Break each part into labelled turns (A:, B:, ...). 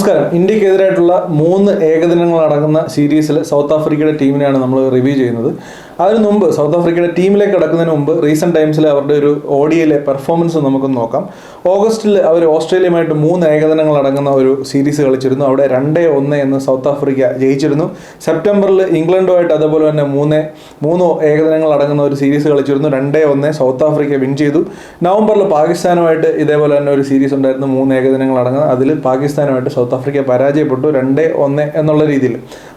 A: നമസ്കാരം. ഇന്ത്യക്കെതിരായിട്ടുള്ള 3 ഏകദിനങ്ങൾ അടങ്ങുന്ന സീരീസിൽ സൗത്ത് ആഫ്രിക്കയുടെ ടീമിനെയാണ് നമ്മൾ റിവ്യൂ ചെയ്യുന്നത്. അതിനു മുമ്പ് സൗത്ത് ആഫ്രിക്കയുടെ ടീമിലേക്ക് കടക്കുന്നതിന് മുമ്പ് റീസെൻറ്റ് ടൈംസിൽ അവരുടെ ഒരു ODIയിലെ പെർഫോമൻസ് നമുക്കൊന്ന് നോക്കാം. ഓഗസ്റ്റിൽ അവർ ഓസ്ട്രേലിയയുമായിട്ട് 3 ഏകദിനങ്ങൾ അടങ്ങുന്ന ഒരു സീരീസ് കളിച്ചിരുന്നു. അവിടെ 2-1 എന്ന് സൗത്ത് ആഫ്രിക്ക ജയിച്ചിരുന്നു. സെപ്റ്റംബറിൽ ഇംഗ്ലണ്ടുമായിട്ട് അതുപോലെ തന്നെ 3 ഏകദിനങ്ങൾ അടങ്ങുന്ന ഒരു സീരീസ് കളിച്ചിരുന്നു. 2-1 സൗത്ത് ആഫ്രിക്ക വിൻ ചെയ്തു. നവംബറിൽ പാകിസ്ഥാനുമായിട്ട് ഇതേപോലെ തന്നെ ഒരു സീരീസ് ഉണ്ടായിരുന്നു, 3 ഏകദിനങ്ങൾ അടങ്ങുന്ന. അതിൽ പാകിസ്ഥാനുമായിട്ട് സൗത്ത് ആഫ്രിക്ക പരാജയപ്പെട്ടു 2-1 എന്നുള്ള രീതിയിൽ.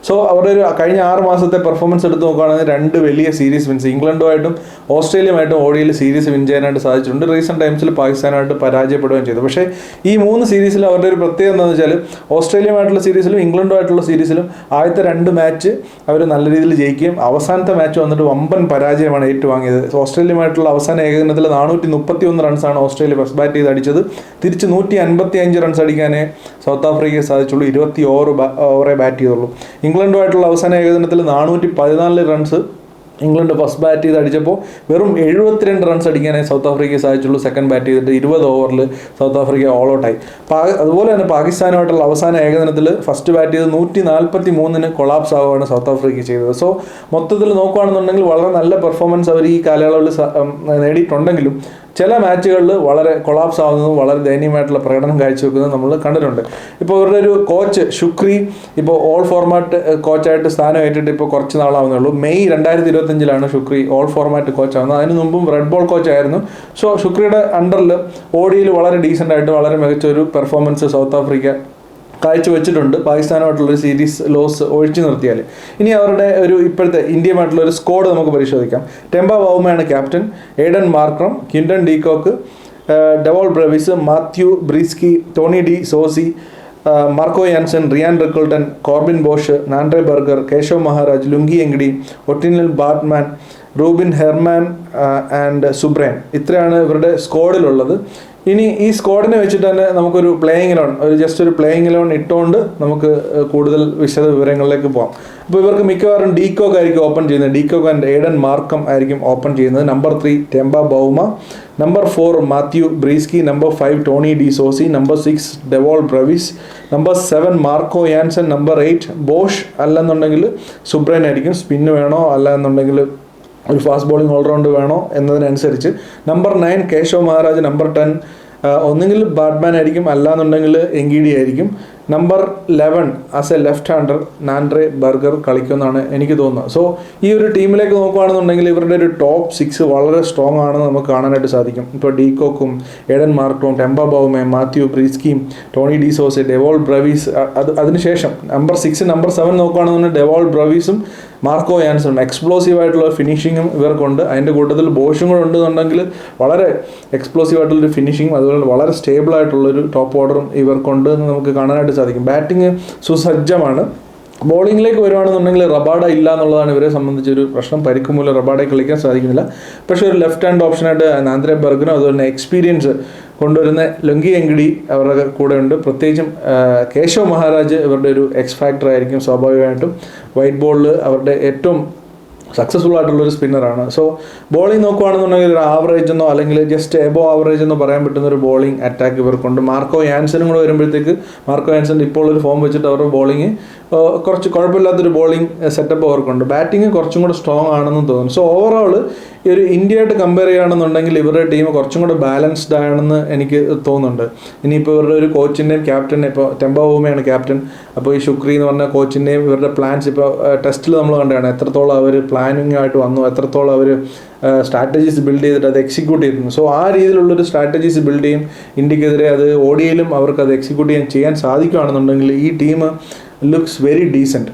A: സോ അവരുടെ ഒരു കഴിഞ്ഞ 6 മാസത്തെ പെർഫോമൻസ് എടുത്ത് നോക്കുകയാണെങ്കിൽ 2 വലിയ സീരീസ് വിൻസ് ഇംഗ്ലണ്ടുമായിട്ടും ഓസ്ട്രേലിയയുമായിട്ടും ODIയിൽ സീരീസ് വിൻ ചെയ്യാനായിട്ട് സാധിച്ചിട്ടുണ്ട്. റീസെൻറ്റ് ടൈംസിൽ പാകിസ്ഥാനുമായിട്ട് പരാജയപ്പെടുകയും ചെയ്തു. പക്ഷേ ഈ 3 സീരീസിൽ അവരുടെ ഒരു പ്രത്യേകത എന്താണെന്ന് വെച്ചാൽ ഓസ്ട്രേലിയയുമായിട്ടുള്ള സീരീസിലും ഇംഗ്ലണ്ടുമായിട്ടുള്ള സീരീസിലും ആദ്യത്തെ 2 മാച്ച് അവർ നല്ല രീതിയിൽ ജയിക്കുകയും അവസാനത്തെ മാച്ച് വന്നിട്ട് വമ്പൻ പരാജയമാണ് ഏറ്റുവാങ്ങിയത്. ഓസ്ട്രേലിയയുമായിട്ടുള്ള അവസാന ഏകദിനത്തിൽ 431 റൺസാണ് ഓസ്ട്രേലിയ ഫസ്റ്റ് ബാറ്റ് ചെയ്ത് അടിച്ചത്. തിരിച്ച് 155 റൺസ് അടിക്കാനേ സൗത്ത് ആഫ്രിക്കയെ സാധിച്ചുള്ളൂ. 20 ഓവറേ ബാറ്റ് ചെയ്തുള്ളൂ. ഇംഗ്ലണ്ടുമായിട്ടുള്ള അവസാന ഏകദിനത്തിൽ 414 റൺസ് ഇംഗ്ലണ്ട് ഫസ്റ്റ് ബാറ്റ് ചെയ്ത് അടിച്ചപ്പോൾ വെറും 72 റൺസ് അടിക്കാനേ സൗത്ത് ആഫ്രിക്കയെ സാധിച്ചുള്ളൂ. സെക്കൻഡ് ബാറ്റ് ചെയ്തിട്ട് 20 ഓവറിൽ സൗത്ത് ആഫ്രിക്ക ഓൾ ഔട്ടായി. അതുപോലെ തന്നെ പാകിസ്ഥാനുമായിട്ടുള്ള അവസാന ഏകദിനത്തിൽ ഫസ്റ്റ് ബാറ്റ് ചെയ്ത് 143 കൊളാപ്സ് ആവുകയാണ് സൗത്ത് ആഫ്രിക്ക ചെയ്തത്. സോ മൊത്തത്തിൽ നോക്കുകയാണെന്നുണ്ടെങ്കിൽ വളരെ നല്ല പെർഫോമൻസ് അവർ ഈ കാലയളവിൽ നേടിയിട്ടുണ്ടെങ്കിലും ചില മാച്ചുകളിൽ വളരെ കൊളാപ്സ് ആവുന്നതും വളരെ ദയനീയമായിട്ടുള്ള പ്രകടനം കാഴ്ചവെക്കുന്നത് നമ്മൾ കണ്ടിട്ടുണ്ട്. ഇപ്പോൾ ഇവരുടെ ഒരു കോച്ച് ഷുക്രി ഇപ്പോൾ ഓൾ ഫോർമാറ്റ് കോച്ചായിട്ട് സ്ഥാനം ഏറ്റിട്ട് ഇപ്പോൾ കുറച്ച് നാളാവുന്നേ ഉള്ളൂ. മെയ് 2025 ഷുക്രി ഓൾ ഫോർമാറ്റ് കോച്ചാവുന്നത്. അതിന് മുമ്പും റെഡ് ബോൾ കോച്ചായിരുന്നു. സോ ഷുക്രിയുടെ അണ്ടറിൽ ODIയിൽ വളരെ ഡീസൻ്റ് ആയിട്ട് വളരെ മികച്ച ഒരു പെർഫോമൻസ് സൗത്ത് ആഫ്രിക്ക കാഴ്ചവെച്ചിട്ടുണ്ട്. പാകിസ്ഥാനുമായിട്ടുള്ളൊരു സീരീസ് ലോസ് ഒഴിച്ചു നിർത്തിയാൽ. ഇനി അവരുടെ ഒരു ഇപ്പോഴത്തെ ഇന്ത്യയുമായിട്ടുള്ള ഒരു സ്ക്വാഡ് നമുക്ക് പരിശോധിക്കാം. ടെമ്പ ബൗമയാണ് captain, Aiden Markram, Quinton de Kock, Dewald Brevis, Matthew Breetzke, Tony de സോസി, Marco Jansen, Ryan Rickelton, Corbin Bosch, Nandre Burger, Keshav Maharaj, Lungi Ngidi, Ottneil Baartman, Rubin Hermann and Subrayen. ഇത്രയാണ് ഇവരുടെ സ്ക്വാഡിലുള്ളത്. ഇനി ഈ സ്ക്വാഡിനെ വെച്ചിട്ട് തന്നെ നമുക്കൊരു പ്ലേയിങ് ഇലവൻ ജസ്റ്റ് ഒരു പ്ലേയിങ് ഇലവൻ ഇട്ടുകൊണ്ട് നമുക്ക് കൂടുതൽ വിശദ വിവരങ്ങളിലേക്ക് പോകാം. അപ്പോൾ ഇവർക്ക് മിക്കവാറും ഡീകോക്ക് ആയിരിക്കും ഓപ്പൺ ചെയ്യുന്നത്. ഡീകോക്ക് ആൻഡ് എയ്ഡൻ മാർക്കം ആയിരിക്കും ഓപ്പൺ ചെയ്യുന്നത്. Number 3 Temba Bavuma, number 4 Matthew Breetzke, number 5 Tony de സോസി, number 6 Dewald Brevis, number 7 Marco Jansen, number 8 Bosch. അല്ലെന്നുണ്ടെങ്കിൽ സുബ്രൻ ആയിരിക്കും. സ്പിന്ന് വേണോ അല്ല എന്നുണ്ടെങ്കിൽ ഒരു ഫാസ്റ്റ് ബോളിംഗ് ഓൾറൗണ്ട് വേണോ എന്നതിനനുസരിച്ച്. നമ്പർ 9 കേശവ് മഹാരാജ്, നമ്പർ 10 ഒന്നെങ്കിൽ ബാറ്റ്മാൻ ആയിരിക്കും, അല്ലാന്നുണ്ടെങ്കിൽ എങ്കിഡി ആയിരിക്കും. Number 11 as a left hander Nandre Burger കളിക്കുമെന്നാണ് എനിക്ക് തോന്നുന്നത്. സോ ഈ ഒരു ടീമിലേക്ക് നോക്കുകയാണെന്നുണ്ടെങ്കിൽ ഇവരുടെ ഒരു ടോപ്പ് 6 വളരെ സ്ട്രോങ് ആണെന്ന് നമുക്ക് കാണാനായിട്ട് സാധിക്കും. ഇപ്പോൾ ഡീകോക്കും എയ്ഡൻ മാർക്രോം, ടെമ്പ ബൗമയും, മാത്യു ബ്രീസ്കിയും, ടോണി ഡി സോസെ, ഡെവോൾ ബ്രവീസ്. അതിനുശേഷം നമ്പർ 6 നമ്പർ 7 നോക്കുകയാണെന്നുണ്ടെങ്കിൽ ഡെവോൾ ബ്രവീസും മാർക്കോ യാൻസണും. എക്സ്പ്ലോസീവ് ആയിട്ടുള്ള ഫിനിഷിങ്ങും ഇവർക്കുണ്ട്. അതിൻ്റെ കൂട്ടത്തിൽ ബോഷും കൂടെ ഉണ്ടെന്നുണ്ടെങ്കിൽ വളരെ എക്സ്പ്ലോസീവ് ആയിട്ടുള്ളൊരു ഫിനിഷിങ്ങും അതുപോലെ വളരെ സ്റ്റേബിൾ ആയിട്ടുള്ളൊരു ടോപ്പ് ഓർഡറും ഇവർക്കുണ്ട് എന്ന് നമുക്ക് കാണാനായിട്ട് സാധിക്കും. ബാറ്റിംഗ് സുസജ്ജമാണ്. ബോളിങ്ങിലേക്ക് വരുവാണെന്നുണ്ടെങ്കിൽ റബാഡ ഇല്ല എന്നുള്ളതാണ് ഇവരെ സംബന്ധിച്ചൊരു പ്രശ്നം. പരിക്ക് മൂലം റബാഡയെ കളിക്കാൻ സാധിക്കുന്നില്ല. പക്ഷേ ഒരു ലെഫ്റ്റ് ഹാൻഡ് ഓപ്ഷനായിട്ട് നാൻഡ്രെ ബർഗനും അതുപോലെ തന്നെ എക്സ്പീരിയൻസ് കൊണ്ടുവരുന്ന ലുങ്കി എങ്കിഡി അവരുടെ കൂടെ ഉണ്ട്. പ്രത്യേകിച്ചും കേശവ് മഹാരാജ് ഇവരുടെ ഒരു എക്സ് ഫാക്ടർ ആയിരിക്കും സ്വാഭാവികമായിട്ടും. വൈറ്റ് ബോളിൽ അവരുടെ ഏറ്റവും സക്സസ്ഫുൾ ആയിട്ടുള്ളൊരു സ്പിന്നറാണ്. സോ ബോളിംഗ് നോക്കുകയാണെന്നുണ്ടെങ്കിൽ ഒരു ആവറേജ് എന്നോ അല്ലെങ്കിൽ ജസ്റ്റ് എബോ ആവറേജ് എന്നോ പറയാൻ പറ്റുന്ന ഒരു ബോളിംഗ് അറ്റാക്ക് ഇവർക്കുണ്ട്. മാർക്കോ യാൻസനും കൂടെ വരുമ്പോഴത്തേക്ക് മാർക്കോ യാൻസൺ ഇപ്പോൾ ഒരു ഫോം വെച്ചിട്ട് അവരുടെ ബോളിംഗ് കുറച്ച് കുഴപ്പമില്ലാത്തൊരു ബോളിംഗ് സെറ്റപ്പ് അവർക്കുണ്ട്. ബാറ്റിംഗ് കുറച്ചും കൂടെ സ്ട്രോങ് ആണെന്ന് തോന്നുന്നു. സോ ഓവറോൾ ഈ ഒരു ഇന്ത്യയായിട്ട് കമ്പയർ ചെയ്യുകയാണെന്നുണ്ടെങ്കിൽ ഇവരുടെ ടീം കുറച്ചും കൂടെ ബാലൻസ്ഡ് ആണെന്ന് എനിക്ക് തോന്നുന്നുണ്ട്. ഇനിയിപ്പോൾ ഇവരുടെ ഒരു കോച്ചിൻ്റെയും ക്യാപ്റ്റൻ, ഇപ്പോൾ ടെമ്പ ബൗമയാണ് ക്യാപ്റ്റൻ. അപ്പോൾ ഈ ഷുക്രി എന്ന് പറഞ്ഞ കോച്ചിൻ്റെയും ഇവരുടെ പ്ലാൻസ് ഇപ്പോൾ ടെസ്റ്റിൽ നമ്മൾ കണ്ടതാണ് എത്രത്തോളം അവർ പ്ലാനിങ് ആയിട്ട് വന്നു, എത്രത്തോളം അവർ സ്ട്രാറ്റജീസ് ബിൽഡ് ചെയ്തിട്ട് അത് എക്സിക്യൂട്ട് ചെയ്തിരുന്നു. സോ ആ രീതിയിലുള്ളൊരു സ്ട്രാറ്റജീസ് ബിൽഡ് ചെയ്യും ഇന്ത്യക്കെതിരെ. അത് ODIയിലും അവർക്ക് അത് എക്സിക്യൂട്ട് ചെയ്യാൻ സാധിക്കുകയാണെന്നുണ്ടെങ്കിൽ ഈ ടീം ലുക്സ് വെരി ഡീസൻറ്റ്.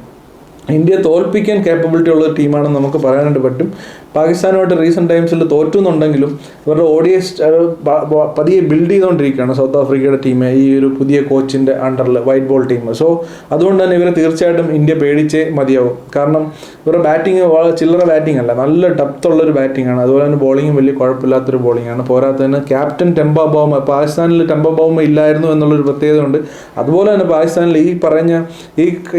A: ഇന്ത്യയെ തോൽപ്പിക്കാൻ കേപ്പബിലിറ്റി ഉള്ള ടീമാണെന്ന് നമുക്ക് പറയാനായിട്ട് പറ്റും. പാകിസ്ഥാനുമായിട്ട് റീസെൻറ്റ് ടൈംസിൽ തോറ്റുന്നുണ്ടെങ്കിലും ഇവരുടെ ODI പതിയെ ബിൽഡ് ചെയ്തുകൊണ്ടിരിക്കുകയാണ് സൗത്ത് ആഫ്രിക്കയുടെ ടീം ഈ ഒരു പുതിയ കോച്ചിൻ്റെ അണ്ടറിൽ, വൈറ്റ് ബോൾ ടീം. സോ അതുകൊണ്ട് തന്നെ ഇവരെ തീർച്ചയായിട്ടും ഇന്ത്യ പേടിച്ചേ മതിയാവും. കാരണം ഇവരുടെ ബാറ്റിംഗ് ചില്ലറ ബാറ്റിംഗ് അല്ല, നല്ല ഡെപ്ത് ഉള്ളൊരു ബാറ്റിംഗ് ആണ്. അതുപോലെ തന്നെ ബോളിങ്ങും വലിയ കുഴപ്പമില്ലാത്തൊരു ബോളിംഗ് ആണ്. പോരാത്തതിന് ക്യാപ്റ്റൻ ടെമ്പ ബൗമ, പാകിസ്ഥാനിൽ ടെമ്പ ബൗമ ഇല്ലായിരുന്നു എന്നുള്ളൊരു പ്രത്യേകത ഉണ്ട്. അതുപോലെ തന്നെ പാകിസ്ഥാനിൽ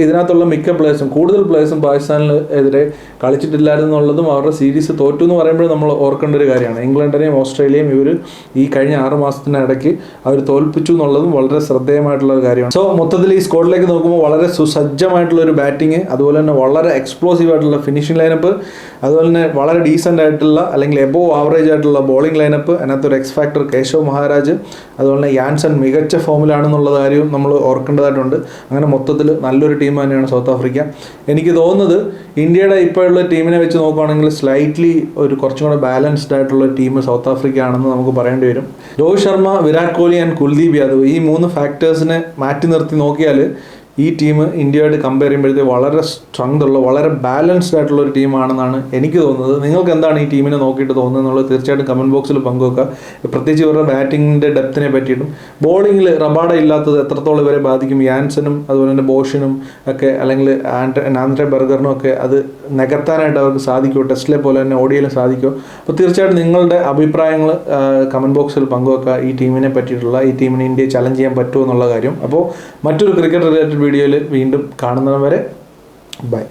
A: ഇതിനകത്തുള്ള മിക്ക പ്ലേയേഴ്സും, കൂടുതൽ പ്ലേയേഴ്സും പാകിസ്ഥാനിൽ എതിരെ കളിച്ചിട്ടില്ലായിരുന്നുള്ളതും അവരുടെ സീരീസ് സീരീസ് തോറ്റു എന്ന് പറയുമ്പോൾ നമ്മൾ ഓർക്കേണ്ട ഒരു കാര്യമാണ്. ഇംഗ്ലണ്ടിനെയും ഓസ്ട്രേലിയയും ഇവർ ഈ കഴിഞ്ഞ 6 മാസത്തിനിടയ്ക്ക് അവർ തോൽപ്പിച്ചു എന്നുള്ളതും വളരെ ശ്രദ്ധേയമായിട്ടുള്ള ഒരു കാര്യമാണ്. സോ മൊത്തത്തിൽ ഈ സ്ക്വാഡിലേക്ക് നോക്കുമ്പോൾ വളരെ സുസജ്ജമായിട്ടുള്ള ഒരു ബാറ്റിങ്, അതുപോലെ തന്നെ വളരെ എക്സ്പ്ലോസീവ് ആയിട്ടുള്ള ഫിനിഷിംഗ് ലൈനപ്പ്, അതുപോലെ തന്നെ വളരെ ഡീസൻ്റ് ആയിട്ടുള്ള അല്ലെങ്കിൽ എബോവ് ആവറേജ് ആയിട്ടുള്ള ബോളിംഗ് ലൈനപ്പ്, അതിനകത്തൊരു എക്സ് ഫാക്ടർ കേശവ് മഹാരാജ്, അതുപോലെ തന്നെ യാൻസൺ മികച്ച ഫോമിലാണെന്നുള്ള കാര്യവും നമ്മൾ ഓർക്കേണ്ടതായിട്ടുണ്ട്. അങ്ങനെ മൊത്തത്തിൽ നല്ലൊരു ടീം തന്നെയാണ് സൗത്ത് ആഫ്രിക്ക. എനിക്ക് തോന്നുന്നത് ഇന്ത്യയുടെ ഇപ്പോഴുള്ള ടീമിനെ വെച്ച് നോക്കുകയാണെങ്കിൽ സ്ലൈറ്റ്ലി ഒരു കുറച്ചും കൂടെ ബാലൻസ്ഡ് ആയിട്ടുള്ള ടീം സൗത്ത് ആഫ്രിക്ക ആണെന്ന് നമുക്ക് പറയേണ്ടി വരും. രോഹിത് ശർമ്മ, വിരാട് കോഹ്ലി ആൻഡ് കുൽദീപ് യാദവ്, ഈ 3 ഫാക്ടേഴ്സിനെ മാറ്റി നിർത്തി നോക്കിയാൽ ഈ ടീം ഇന്ത്യയായിട്ട് കമ്പയർ ചെയ്യുമ്പോഴത്തേക്ക് വളരെ സ്ട്രെങ്ത് ഉള്ള, വളരെ ബാലൻസ്ഡ് ആയിട്ടുള്ള ഒരു ടീമാണെന്നാണ് എനിക്ക് തോന്നുന്നത്. നിങ്ങൾക്ക് എന്താണ് ഈ ടീമിനെ നോക്കിയിട്ട് തോന്നുന്നത് എന്നുള്ളത് തീർച്ചയായിട്ടും കമൻറ്റ് ബോക്സിൽ പങ്കുവെക്കുക. പ്രത്യേകിച്ച് ഇവരുടെ ബാറ്റിങ്ങിൻ്റെ ഡെപ്തിനെ പറ്റിയിട്ടും ബോളിങ്ങിൽ റബാഡ ഇല്ലാത്തത് എത്രത്തോളം ഇവരെ ബാധിക്കും, യാൻസനും അതുപോലെ തന്നെ ബോഷിനും ഒക്കെ അല്ലെങ്കിൽ ആൻഡ്രെ ബർഗറിനും ഒക്കെ അത് നികത്താനായിട്ട് അവർക്ക് സാധിക്കുമോ, ടെസ്റ്റിലെ പോലെ തന്നെ ഓഡിയയിലും സാധിക്കുമോ? അപ്പോൾ തീർച്ചയായിട്ടും നിങ്ങളുടെ അഭിപ്രായങ്ങൾ കമൻറ്റ് ബോക്സിൽ പങ്കുവെക്കുക. ഈ ടീമിനെ പറ്റിയിട്ടുള്ള, ഈ ടീമിനെ ഇന്ത്യയെ ചലഞ്ച് ചെയ്യാൻ പറ്റുമോ എന്നുള്ള കാര്യം. അപ്പോൾ മറ്റൊരു ക്രിക്കറ്റ് റിലേറ്റഡ് വീഡിയോയിൽ വീണ്ടും കാണുന്നവരെ ബൈ.